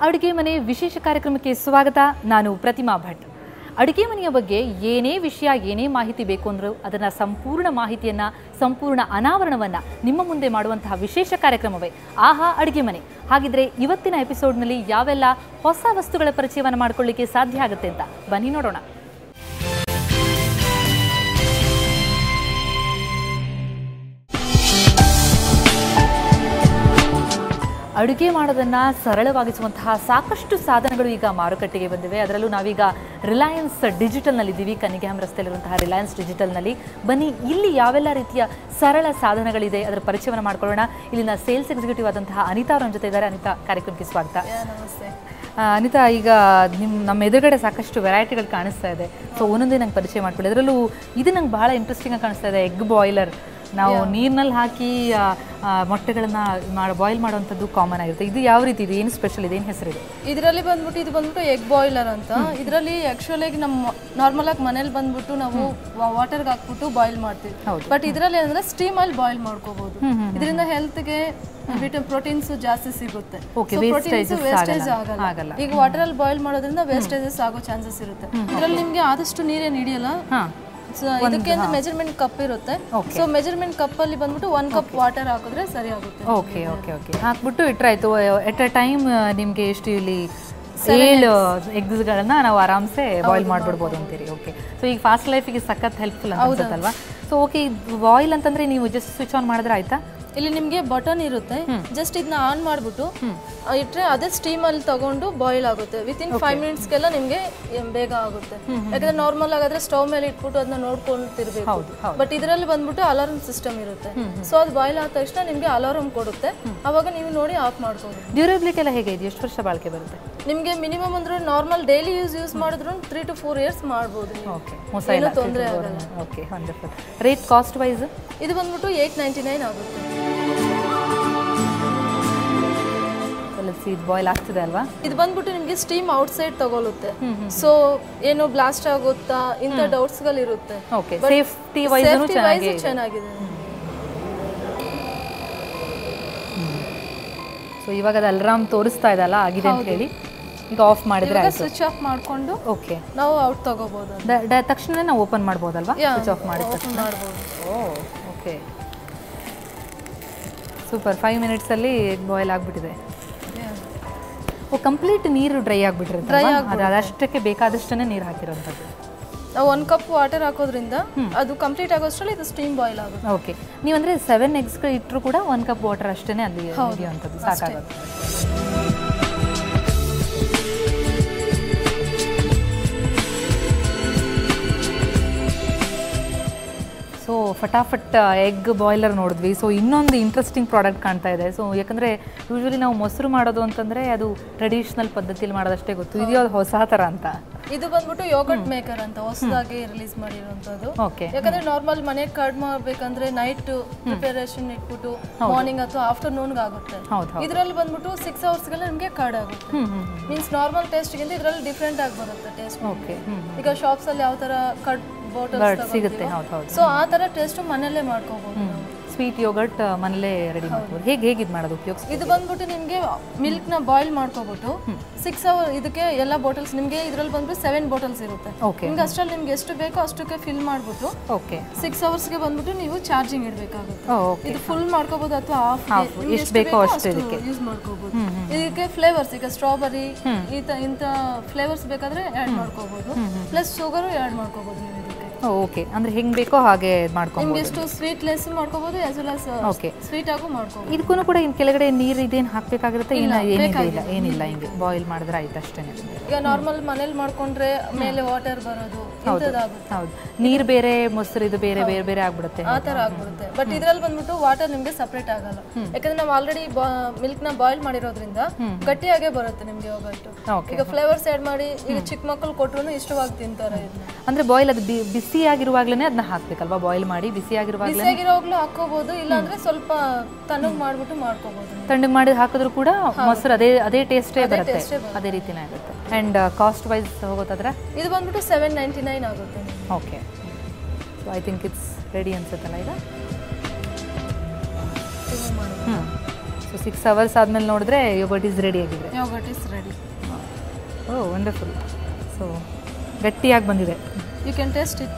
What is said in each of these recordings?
ಅಡುಗೆ ಮನೆ ವಿಶೇಷ ಕಾರ್ಯಕ್ರಮಕ್ಕೆ ಸ್ವಾಗತ. ನಾನು ಪ್ರತಿಮಾ ಭಟ್. ಅಡುಗೆ ಮನೆಯ ಬಗ್ಗೆ ಏನೇ ವಿಷಯ ಏನೇ ಮಾಹಿತಿ ಬೇಕು ಅಂದರೂ ಅದನ್ನು ಸಂಪೂರ್ಣ ಮಾಹಿತಿಯನ್ನು ಸಂಪೂರ್ಣ ಅನಾವರಣವನ್ನು ನಿಮ್ಮ ಮುಂದೆ ಮಾಡುವಂತಹ ವಿಶೇಷ ಕಾರ್ಯಕ್ರಮವೇ ಆಹಾ ಅಡುಗೆ ಮನೆ. ಹಾಗಿದ್ರೆ ಇವತ್ತಿನ ಎಪಿಸೋಡ್ನಲ್ಲಿ ಯಾವೆಲ್ಲ ಹೊಸ ವಸ್ತುಗಳ ಪರಿಚಯವನ್ನು ಮಾಡಿಕೊಳ್ಳಿಕ್ಕೆ ಸಾಧ್ಯ ಆಗುತ್ತೆ ಅಂತ ಬನ್ನಿ ನೋಡೋಣ. ಅಡುಗೆ ಮಾಡೋದನ್ನು ಸರಳವಾಗಿಸುವಂತಹ ಸಾಕಷ್ಟು ಸಾಧನಗಳು ಈಗ ಮಾರುಕಟ್ಟೆಗೆ ಬಂದಿವೆ. ಅದರಲ್ಲೂ ನಾವೀಗ ರಿಲಯನ್ಸ್ ಡಿಜಿಟಲ್ನಲ್ಲಿದ್ದೀವಿ, ಕನಿಗ್ಯಾಮ್ ರಸ್ತೆಯಲ್ಲಿರುವಂತಹ ರಿಲಯನ್ಸ್ ಡಿಜಿಟಲ್ನಲ್ಲಿ. ಬನ್ನಿ, ಇಲ್ಲಿ ಯಾವೆಲ್ಲ ರೀತಿಯ ಸರಳ ಸಾಧನಗಳಿದೆ ಅದರ ಪರಿಚಯವನ್ನು ಮಾಡ್ಕೊಳ್ಳೋಣ. ಇಲ್ಲಿನ ಸೇಲ್ಸ್ ಎಕ್ಸಿಕ್ಯೂಟಿವ್ ಆದಂತಹ ಅನಿತಾ ಅವರ ಜೊತೆ ಇದ್ದಾರೆ. ಅನಿತಾ, ಕಾರ್ಯಕ್ರಮಕ್ಕೆ ಸ್ವಾಗತ. ನಮಸ್ತೆ. ಅನಿತಾ, ಈಗ ನಮ್ಮ ಎದುರುಗಡೆ ಸಾಕಷ್ಟು ವೆರೈಟಿಗಳು ಕಾಣಿಸ್ತಾ ಇದೆ. ಸೊ ಒಂದೊಂದೇ ನಂಗೆ ಪರಿಚಯ ಮಾಡ್ಕೊಳ್ಳಿ. ಅದರಲ್ಲೂ ಇದು ನಂಗೆ ಭಾಳ ಇಂಟ್ರೆಸ್ಟಿಂಗಾಗಿ ಕಾಣಿಸ್ತಾ ಇದೆ. Egg boiler. ನಾವು ನೀರಿನಲ್ಲಿ ಹಾಕಿ ಮೊಟ್ಟೆಗಳನ್ನು ಬಾಯ್ಲ್ ಮಾಡುವಂಥದ್ದು ಕಾಮನ್ ಆಗಿರುತ್ತೆ. ಇದು ಯಾವ ರೀತಿ ಇದೆ? ಏನು ಸ್ಪೆಷಲ್ ಇದೆ? ಏನು ಹೆಸರಿದೆ? ಇದರಲ್ಲಿ ಬಂದ್ಬಿಟ್ಟು ಎಗ್ ಬಾಯ್ಲರ್ ಅಂತ. ಇದರಲ್ಲಿ ಆಕ್ಚುಲಿ ನಮ್ಮ ನಾರ್ಮಲ್ ಆಗಿ ಮನೇಲಿ ಬಂದ್ಬಿಟ್ಟು ನಾವು ವಾಟರ್ಗೆ ಹಾಕ್ಬಿಟ್ಟು ಬಾಯ್ಲ್ ಮಾಡ್ತೀವಿ. ಬಟ್ ಇದರಲ್ಲಿ ಅಂದ್ರೆ ಸ್ಟೀಮ್ ಅಲ್ಲಿ ಬಾಯ್ಲ್ ಮಾಡ್ಕೋಬಹುದು. ಇದರಿಂದ ಹೆಲ್ತ್ಗೆ ಪ್ರೋಟೀನ್ಸ್ ಜಾಸ್ತಿ ಸಿಗುತ್ತೆ. ವೇಸ್ಟೇಜ್ ಆಗಲ್ಲ. ಈಗ ವಾಟರ್ ಅಲ್ಲಿ ಬಾಯ್ಲ್ ಮಾಡೋದ್ರಿಂದ ವೇಸ್ಟೇಜಸ್ ಆಗೋ ಚಾನ್ಸಸ್ ಇರುತ್ತೆ. ಇದರಲ್ಲಿ ನಿಮ್ಗೆ ಆದಷ್ಟು ನೀರೇನು ಹಿಡಿಯಲ್ಲ. ಇದಕ್ಕೆ ಅಂತ ಮೆಜರ್ಮೆಂಟ್ ಕಪ್ ಇರುತ್ತೆ. ಸೊ ಮೆಜರ್ಮೆಂಟ್ ಕಪ್ ಅಲ್ಲಿ ಬಂದ್ಬಿಟ್ಟು 1 ಕಪ್ ವಾಟರ್ ಹಾಕಿದ್ರೆ ಸರಿ ಆಗುತ್ತೆ. ಓಕೆ ಓಕೆ ಓಕೆ ಹಾಕ್ಬಿಟ್ಟು ಇಟ್ರಾಯ್ತು. ಎಟ್ ಅ ಟೈಮ್ ನಿಮಗೆ ಎಷ್ಟು ಇಲ್ಲಿ 7 ಎಗ್ಸ್ಗಳನ್ನ ನಾವು ಆರಾಮ್ಸೆ ಬಾಯ್ಲ್ ಮಾಡ್ಬಿಡ್ಬೋದು ಅಂತೀರಿ. ಓಕೆ, ಸೊ ಈಗ ಫಾಸ್ಟ್ ಲೈಫಿಗೆ ಸಖತ್ ಹೆಲ್ಪ್ಫುಲ್ ಅನ್ಸುತ್ತಲ್ವಾ? ಸೊ ಓಕೆ, ಬಾಯ್ಲ್ ಅಂತಂದ್ರೆ ನೀವು ಜಸ್ಟ್ ಸ್ವಿಚ್ ಆನ್ ಮಾಡಿದ್ರೆ ಆಯ್ತಾ? ಇಲ್ಲಿ ನಿಮ್ಗೆ ಬಟನ್ ಇರುತ್ತೆ. ಜಸ್ಟ್ ಇದನ್ನ ಆನ್ ಮಾಡ್ಬಿಟ್ಟು ಇಟ್ರೆ ಅದೇ ಸ್ಟೀಮ್ ಅಲ್ಲಿ ತಗೊಂಡು ಬಾಯ್ಲ್ ಆಗುತ್ತೆ. ವಿತಿನ್ 5 ಮಿನಿಟ್ಸ್ಗೆಲ್ಲ ನಿಮ್ಗೆ ಬೇಗ ಆಗುತ್ತೆ. ಯಾಕಂದ್ರೆ ನಾರ್ಮಲ್ ಆಗಾದ್ರೆ ಸ್ಟವ್ ಮೇಲೆ ಇಟ್ಬಿಟ್ಟು ಅದನ್ನ ನೋಡ್ಕೊಳ್ತಿರ್ಬೇಕು. ಬಟ್ ಇದರಲ್ಲಿ ಬಂದ್ಬಿಟ್ಟು ಅಲಾರ್ಮ್ ಸಿಸ್ಟಮ್ ಇರುತ್ತೆ. ಸೊ ಅದು ಬಾಯ್ಲ್ ಆದ ತಕ್ಷಣ ನಿಮ್ಗೆ ಅಲಾರ್ಮ್ ಕೊಡುತ್ತೆ. ಅವಾಗ ನೀವು ನೋಡಿ ಆಫ್ ಮಾಡ್ಕೊಂಡು. ಡ್ಯೂರಬಿಲಿಟಿ ಎಲ್ಲ ಹೇಗೆ ಇದೆ? ಎಷ್ಟು ವರ್ಷ ಬಾಳಿಕೆ ಬರುತ್ತೆ? ನಿಮ್ಗೆ ಮಿನಿಮಮ್ ಅಂದ್ರೆ ನಾರ್ಮಲ್ ಡೈಲಿ ಯೂಸ್ ಮಾಡಿದ್ರು 3 to 4 ಇಯರ್ಸ್ ಮಾಡ್ಬೋದು. ಏನು ತೊಂದರೆ ಆಗಲ್ಲ. Okay, wonderful. Rate cost wise ಇದು ಬಂದ್ಬಿಟ್ಟು 899 ಆಗುತ್ತೆ. ಇದು ಬಾಯ್ಲ್ ಆಗ್ತಿದೆ ಅಲ್ವಾ? ಇದು ಬಂದ್ಬಿಟ್ಟು ನಿಮ್ಗೆ ಸ್ಟೀಮ್ ಔಟ್ ಸೈಡ್ ತಗೊಳುತ್ತೆ. ಸೊ ಏನು ಬ್ಲಾಸ್ಟ್ ಆಗುತ್ತಾ ಇಂತ ಡೌಟ್ಸ್ ಗಳು ಇರುತ್ತೆ. ಓಕೆ, ಸೇಫ್ಟಿ ವೈಸ್ ಚೆನ್ನಾಗಿದೆ. ಸೊ ಇವಾಗ ಅದು ಅಲಾರ್ಮ್ ತೋರಿಸ್ತಾ ಇದೆ ಅಲ್ಲ, ಆಗಿದೆ ಅಂತ ಹೇಳಿ ಈಗ ಆಫ್ ಮಾಡಿದ್ರೆ ಆಯ್ತು. ಸ್ವಿಚ್ ಆಫ್ ಮಾಡ್ಕೊಂಡು ಓಕೆ ನಾವು ಔಟ್ ತಗೋಬಹುದು. ತಕ್ಷಣ ನಾವು ಓಪನ್ ಮಾಡ್ಬೋದಲ್ವಾ? ಸ್ವಿಚ್ ಆಫ್ ಮಾಡಿದ ತಕ್ಷಣ ಮಾಡ್ಬೋದು. Okay, super. 5 ಮಿನಿಟ್ಸ್ ಅಲ್ಲಿ ಬಾಯ್ಲ್ ಆಗ್ಬಿಟ್ಟಿದೆ. ಕಂಪ್ಲೀಟ್ ನೀರು ಡ್ರೈ ಆಗಿಬಿಟ್ಟಿರುತ್ತೆ. ಅದಷ್ಟಕ್ಕೆ ಬೇಕಾದಷ್ಟೇ ನೀರು ಹಾಕಿರೋಂಥದ್ದು. ನಾವು 1 ಕಪ್ ವಾಟರ್ ಹಾಕೋದ್ರಿಂದ ಅದು ಕಂಪ್ಲೀಟ್ ಆಗೋಷ್ಟರಲ್ಲಿ ಇದು ಸ್ಟೀಮ್ ಬಾಯ್ಲ್ ಆಗುತ್ತೆ. ಓಕೆ, ನೀವಂದ್ರೆ 7 ಎಗ್ಸ್ಗಳು ಇಟ್ಟರು ಕೂಡ 1 ಕಪ್ ವಾಟರ್ ಅಷ್ಟೇ ಅಲ್ಲಿ ಹಿಡಿಯುವಂಥದ್ದು ಸಾಕಾಗುತ್ತೆ. ಸೊ ಫಟಾಫಟ್ ಎಗ್ ಬಾಯ್ಲರ್ ನೋಡಿದ್ವಿ. ಸೊ ಇನ್ನೊಂದು ಇಂಟ್ರೆಸ್ಟಿಂಗ್ ಪ್ರಾಡಕ್ಟ್ ಕಾಣ್ತಾ ಇದೆ. ಸೊ ಯಾಕಂದರೆ ಯೂಶ್ವಲಿ ನಾವು ಮೊಸರು ಮಾಡೋದು ಅಂತಂದರೆ ಅದು ಟ್ರೆಡಿಷ್ನಲ್ ಪದ್ಧತಿಯಲ್ಲಿ ಮಾಡೋದಷ್ಟೇ ಗೊತ್ತು. ಇದು ಯಾವ್ದು ಹೊಸ ಥರ ಅಂತ? ಇದು ಬಂದ್ಬಿಟ್ಟು ಯೋಗರ್ಟ್ ಮೇಕರ್ ಅಂತ ಹೊಸದಾಗಿ ರಿಲೀಸ್ ಮಾಡಿರುವಂತದ್ದು. ಯಾಕಂದ್ರೆ ನಾರ್ಮಲ್ ಮನೆಗೆ ಕರ್ಡ್ ಮಾಡ್ಬೇಕಂದ್ರೆ ನೈಟ್ ಪ್ರಿಪರೇಷನ್ ಇಟ್ಬಿಟ್ಟು ಮಾರ್ನಿಂಗ್ ಅಥವಾ ಆಫ್ಟರ್ನೂನ್ ಆಗುತ್ತೆ. ಇದರಲ್ಲಿ ಬಂದ್ಬಿಟ್ಟು 6 ಅವರ್ಸ್ ಗೆಲ್ಲ ನಿಮ್ಗೆ ಕರ್ಡ್ ಆಗುತ್ತೆ. ಮೀನ್ಸ್ ನಾರ್ಮಲ್ ಟೇಸ್ಟ್ ಗಿಂತ ಇದರಲ್ಲಿ ಡಿಫ್ರೆಂಟ್ ಆಗಿ ಬರುತ್ತೆ ಟೇಸ್ಟ್. ಈಗ ಶಾಪ್ಸ್ ಅಲ್ಲಿ ಯಾವ ತರ ಕರ್ಡ್ ಬಾಟಲ್ಸ್ ಸಿಗುತ್ತೆ, ಸೊ ಆ ತರ ಟೇಸ್ಟ್ ಮನೆಯಲ್ಲೇ ಮಾಡ್ಕೋಬಹುದು. ಸ್ವೀಟ್ ಯೋಗರ್ಟ್ ಮನೇಲೆ ರೆಡಿ ಮಾಡ್ಬೋದು. ಹೇಗೆ ಇದು ಮಾಡೋದು ಉಪಯೋಗ? ಇದು ಬಂದ್ಬಿಟ್ಟು ನಿಮಗೆ ಮಿಲ್ಕ್ ನ ಬಾಯ್ಲ್ ಮಾಡ್ಕೋಬಿಟ್ಟು 6 ಅವರ್ ಇದಕ್ಕೆ ಎಲ್ಲ ಬಾಟಲ್ಸ್ ನಿಮಗೆ ಇದರಲ್ಲಿ ಬಂದ್ಬಿಟ್ಟು 7 ಬಾಟಲ್ಸ್ ಇರುತ್ತೆ. ನಿಮ್ಗೆ ಅಷ್ಟರಲ್ಲಿ ನಿಮ್ಗೆ ಎಷ್ಟು ಬೇಕೋ ಅಷ್ಟಕ್ಕೆ ಫಿಲ್ ಮಾಡ್ಬಿಟ್ಟು 6 ಅವರ್ಸ್ಗೆ ಬಂದ್ಬಿಟ್ಟು ನೀವು ಚಾರ್ಜಿಂಗ್ ಇಡಬೇಕಾಗುತ್ತೆ. ಇದು ಫುಲ್ ಮಾಡ್ಕೋಬಹುದು ಅಥವಾ ಹಾಫ್ ಎಷ್ಟು ಬೇಕೋ ಅಷ್ಟು ಯೂಸ್ ಮಾಡ್ಕೋಬಹುದು. ಇದಕ್ಕೆ ಫ್ಲೇವರ್ಸ್ ಈಗ ಸ್ಟ್ರಾಬೆರಿ ಇಂತ ಫ್ಲೇವರ್ಸ್ ಬೇಕಾದ್ರೆ ಆಡ್ ಮಾಡ್ಕೋಬಹುದು. ಪ್ಲಸ್ ಶುಗರ್ ಆಡ್ ಮಾಡ್ಕೋಬಹುದು ನೀವು ಇದಕ್ಕೆ. ಓಕೆ, ಅಂದ್ರೆ ಹೆಂಗ್ ಬೇಕೋ ಹಾಗೆ ಮಾಡ್ಕೊಂಡು ನಿಮ್ಗೆ ಎಷ್ಟು ಸ್ವೀಟ್ ಲೆಸ್ ಮಾಡ್ಕೋಬಹುದು ಆಸ್ ವೆಲ್ ಆಸ್ ಸ್ವೀಟ್ ಆಗು ಮಾಡ್ಕೋಬಹುದು. ಇದಕ್ಕೂ ಕೂಡ ಇನ್ ಕೆಳಗಡೆ ನೀರು ಇದೇನು ಹಾಕ್ಬೇಕಾಗಿರುತ್ತೆ? ಏನಿಲ್ಲ, ಹಿಂಗೆ ಬಾಯ್ಲ್ ಮಾಡಿದ್ರೆ ಆಯ್ತು ಅಷ್ಟೇ. ಈಗ ನಾರ್ಮಲ್ ಮನೇಲಿ ಮಾಡ್ಕೊಂಡ್ರೆ ಮೇಲೆ ವಾಟರ್ ಬರೋದು ಇಂಥದ್ದಾಗುತ್ತೆ. ಹೌದು, ನೀರು ಬೇರೆ ಮೊಸರು ಇದು ಬೇರೆ ಬೇರೆ ಬೇರೆ ಆಗ್ಬಿಡುತ್ತೆ. ಆ ತರ ಆಗ್ಬಿಡುತ್ತೆ. ಬಟ್ ಇದ್ರಲ್ಲಿ ಬಂದ್ಬಿಟ್ಟು ವಾಟರ್ ನಿಮ್ಗೆ ಸಪರೇಟ್ ಆಗಲ್ಲ. ಯಾಕಂದ್ರೆ ನಾವು ಆಲ್ರೆಡಿ ಮಿಲ್ಕ್ ನ ಬಾಯ್ಲ್ ಮಾಡಿರೋದ್ರಿಂದ ಗಟ್ಟಿಯಾಗೇ ಬರುತ್ತೆ ನಿಮ್ಗೆ ಯೋಗರ್ಟ್. ಈಗ ಫ್ಲೇವರ್ಸ್ ಆಡ್ ಮಾಡಿ ಈಗ ಚಿಕ್ಕ ಮಕ್ಕಳು ಕೊಟ್ರು ಇಷ್ಟವಾಗಿ ತಿಂತಾರೆ. ಅಂದ್ರೆ ಬಾಯ್ಲ್ ಅದು ಬಿಸಿ ಆಗಿರುವಾಗ್ಲೇ ಅದನ್ನ ಹಾಕ್ಬೇಕಲ್ವಾ? ಬಾಯ್ಲ್ ಮಾಡಿ ಬಿಸಿಯಾಗಿರುವಾಗ್ಲೂ ಹಾಕೋಬಹುದು. ಇಲ್ಲ ಅಂದ್ರೆ ಸ್ವಲ್ಪ ತಣ್ಣಗೆ ಮಾಡ್ಬಿಟ್ಟು ಮಾಡ್ಕೋಬಹುದು. ತಣ್ಣಗೆ ಮಾಡಿ ಹಾಕಿದ್ರು ಕೂಡ ಮೊಸರು ಅದೇ ಟೇಸ್ಟೇ ಬರುತ್ತೆ, ಅದೇ ರೀತಿನೇ ಆಗುತ್ತೆ. ಅಂಡ್ ಕಾಸ್ಟ್ ವೈಸ್ ಹೋಗೋದಾದ್ರೆ ಇದು ಬಂದ್ಬಿಟ್ಟು 799 ಆಗುತ್ತೆ. Okay, so I think it's ready ಅನ್ಸುತ್ತಲ್ಲ ಈಗ. ಸೊ 6 hours ಆದಮೇಲೆ ನೋಡಿದ್ರೆ ಯೋಗರ್ಟ್ ಈಸ್ ರೆಡಿ ಆಗಿದೆ. Yogurt is ready. Oh wonderful. So ಗಟ್ಟಿಯಾಗಿ ಬಂದಿದೆ. You can taste it.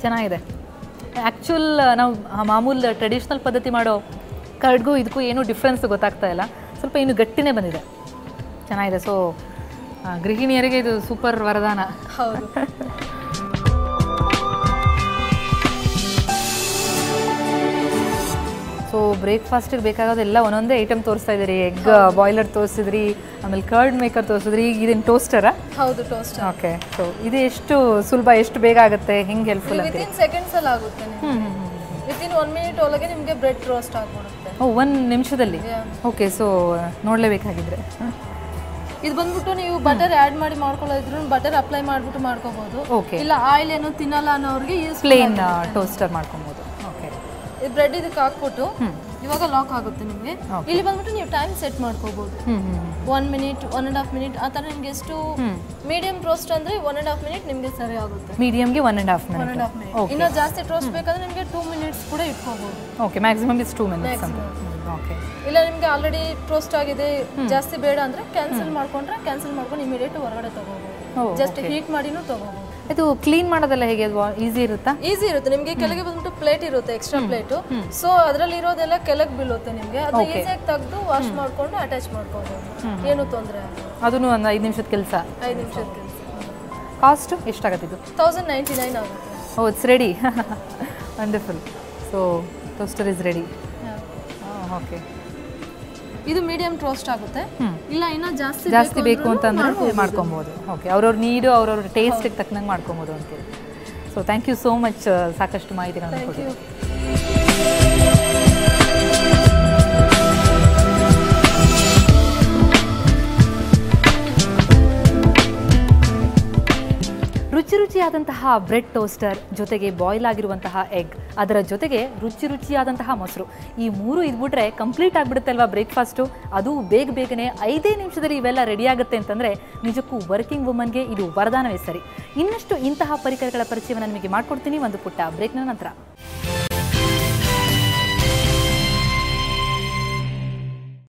ಚೆನ್ನಾಗಿದೆ. ಆ್ಯಕ್ಚುಲ್ ನಾವು ಮಾಮೂಲು ಟ್ರೆಡಿಷ್ನಲ್ ಪದ್ಧತಿ ಮಾಡೋ ಕರ್ಡ್ಗೂ ಇದಕ್ಕೂ ಏನೂ ಡಿಫ್ರೆನ್ಸ್ ಗೊತ್ತಾಗ್ತಾ ಇಲ್ಲ. ಸ್ವಲ್ಪ ಇನ್ನು ಗಟ್ಟಿನೇ ಬಂದಿದೆ. ಚೆನ್ನಾಗಿದೆ. ಸೊ ಗೃಹಿಣಿಯರಿಗೆ ಇದು ಸೂಪರ್ ವರದಾನ. ಹೌದು. ಸೊ ಬ್ರೇಕ್ಫಾಸ್ಟಿಗೆ ಬೇಕಾಗೋದೆಲ್ಲ ಒಂದೊಂದೇ ಐಟಮ್ ತೋರಿಸ್ತಾ ಇದ್ದೀರಿ. ಎಗ್ ಬಾಯ್ಲರ್ ತೋರಿಸಿದ್ರಿ, ಆಮೇಲೆ ಕರ್ಡ್ ಮೇಕರ್ ತೋರಿಸಿದ್ರಿ. ಈಗ ಇದೇನು ಟೋಸ್ಟರಾ? ಹೌದು, ಟೋಸ್ಟರ್. ಓಕೆ. ಸೊ ಇದು ಎಷ್ಟು ಸುಲಭ, ಎಷ್ಟು ಬೇಗ ಆಗುತ್ತೆ, ಹೆಂಗೆ ಹೆಲ್ಪ್ಫುಲ್ ಅಂತ? ವಿತಿನ್ ಸೆಕೆಂಡ್ಸ್ ಅಲ್ಲಿ ಆಗುತ್ತೆ. ವಿತಿನ್ 1 minute ಒಳಗೆ ನಿಮಗೆ ಬ್ರೆಡ್ ರೋಸ್ಟ್ ಆಗ್ಬಿಡುತ್ತೆ. ಓ 1 ನಿಮಿಷದಲ್ಲಿ? ಓಕೆ. ಸೊ ನೋಡಲೇಬೇಕಾಗಿದ್ರೆ ಇದು ಬಂದ್ಬಿಟ್ಟು ನೀವು ಬಟರ್ ಆ್ಯಡ್ ಮಾಡಿ ಮಾಡ್ಕೊಳ್ಳೋದಿದ್ರು ಬಟರ್ ಅಪ್ಲೈ ಮಾಡಿಬಿಟ್ಟು ಮಾಡ್ಕೋಬಹುದು. ಓಕೆ. ಇಲ್ಲ ಆಯಿಲ್ ಏನೋ ತಿನ್ನಲ್ಲ ಅನ್ನೋರಿಗೆ ಪ್ಲೇನ್ ಟೋಸ್ಟರ್ ಮಾಡ್ಕೊಬೋದು. ಓಕೆ. ಇದು ಬ್ರೆಡ್ ಇದಕ್ಕೆ ಹಾಕ್ಬಿಟ್ಟು ಇವಾಗ ಲಾಕ್ ಆಗುತ್ತೆ ನಿಮಗೆ. ಇಲ್ಲಿ ಬಂದ್ಬಿಟ್ಟು ನೀವು ಟೈಮ್ ಸೆಟ್ ಮಾಡ್ಕೋಬಹುದು. 1 minute, 1.5 minute ಆ ಥರ ನಿಮ್ಗೆ ಎಷ್ಟು ಮೀಡಿಯಂ ಟೋಸ್ಟ್ ಅಂದ್ರೆ 1.5 minute ನಿಮಗೆ ಸರಿ ಆಗುತ್ತೆ. ಮೀಡಿಯಂಗೆ 1.5 minute. 1.5 minute. ಇನ್ನೂ ಜಾಸ್ತಿ ಟೋಸ್ಟ್ ಬೇಕಾದ್ರೆ ನಿಮಗೆ 2 minutes ಕೂಡ ಇಟ್ಕೋಬಹುದು. ಓಕೆ. ಮ್ಯಾಕ್ಸಿಮಮ್ ಇಸ್ 2 minutes ಅಂತ. ಓಕೆ. ಇಲ್ಲ ನಿಮಗೆ ಆಲ್ರೆಡಿ ಟೋಸ್ಟ್ ಆಗಿದೆ, ಜಾಸ್ತಿ ಬೇಡ ಅಂದ್ರೆ ಕ್ಯಾನ್ಸಲ್ ಮಾಡ್ಕೊಂಡ್ರೆ ಕ್ಯಾನ್ಸಲ್ ಮಾಡ್ಕೊಂಡು ಇಮಿಡಿಯೇಟ್ ಹೊರಗಡೆ ತಗೋಬಹುದು. ಜಸ್ಟ್ ಹೀಟ್ ಮಾಡಿನೂ ತಗೋಬಹುದು. ಇದು ಕ್ಲೀನ್ ಮಾಡೋದೆಲ್ಲ ಹೇಗೆ? ಈಸಿ ಇರುತ್ತಾ? ಈಸಿ ಇರುತ್ತೆ. ನಿಮಗೆ ಕೆಳಗೆ ಬಂದ್ಬಿಟ್ಟು ಪ್ಲೇಟ್ ಇರುತ್ತೆ, ಎಕ್ಸ್ಟ್ರಾ ಪ್ಲೇಟ್. ಸೊ ಅದರಲ್ಲಿ ಇರೋದೆಲ್ಲ ಕೆಳಗೆ ಬೀಳುತ್ತೆ ನಿಮಗೆ. ಅದು ಈಸಿಯಾಗಿ ತೆಗೆದು ವಾಶ್ ಮಾಡ್ಕೊಂಡು ಅಟ್ಯಾಚ್ ಮಾಡ್ಕೋಬಹುದು. ಏನು ತೊಂದರೆ ಆಗಲ್ಲ. ಅದನ್ನು ಒಂದು 5 ನಿಮಿಷದ ಕೆಲಸ. 5 ನಿಮಿಷದ ಕೆಲಸ. ಕಾಸ್ಟ್ ಎಷ್ಟಾಗುತ್ತೆ ಇದು? 1099 ಆಗುತ್ತೆ. Oh it's ready. Wonderful. So toaster is ready. Okay. ಇದು ಮೀಡಿಯಂ ಟೋಸ್ಟ್ ಆಗುತ್ತೆ. ಇಲ್ಲ ಇನ್ನೂ ಜಾಸ್ತಿ ಬೇಕು ಅಂತಂದ್ರೆ ಮಾಡ್ಕೊಬೋದು. ಓಕೆ. ಅವ್ರವ್ರ ನೀಡು ಅವ್ರವ್ರ ಟೇಸ್ಟಿಗೆ ತಕ್ಕನಂಗೆ ಮಾಡ್ಕೊಬೋದು ಅಂತೇಳಿ. So thank you so much. ಸಾಕಷ್ಟು ಮಾಹಿತಿಗಳನ್ನು ಕೊಟ್ಟಿದ್ದೀವಿ. ರುಚಿಯಾದಂತಹ ಬ್ರೆಡ್ ಟೋಸ್ಟರ್ ಜೊತೆಗೆ ಬಾಯ್ಲ್ ಆಗಿರುವಂತಹ ಎಗ್, ಅದರ ಜೊತೆಗೆ ರುಚಿಯಾದಂತಹ ಮೊಸರು, ಈ 3 ಇದ್ಬಿಟ್ರೆ ಕಂಪ್ಲೀಟ್ ಆಗಿಬಿಡುತ್ತೆ ಅಲ್ವಾ ಬ್ರೇಕ್ಫಾಸ್ಟು. ಅದು ಬೇಗನೆ 5 ನಿಮಿಷದಲ್ಲಿ ಇವೆಲ್ಲ ರೆಡಿ ಆಗುತ್ತೆ ಅಂತಂದರೆ ನಿಜಕ್ಕೂ ವರ್ಕಿಂಗ್ ವುಮನ್ಗೆ ಇದು ವರದಾನವೇ ಸರಿ. ಇನ್ನಷ್ಟು ಇಂತಹ ಪರಿಕರಗಳ ಪರಿಚಯವನ್ನು ನಿಮಗೆ ಮಾಡಿಕೊಡ್ತೀನಿ ಒಂದು ಪುಟ್ಟ ಬ್ರೇಕ್ನ ನಂತರ.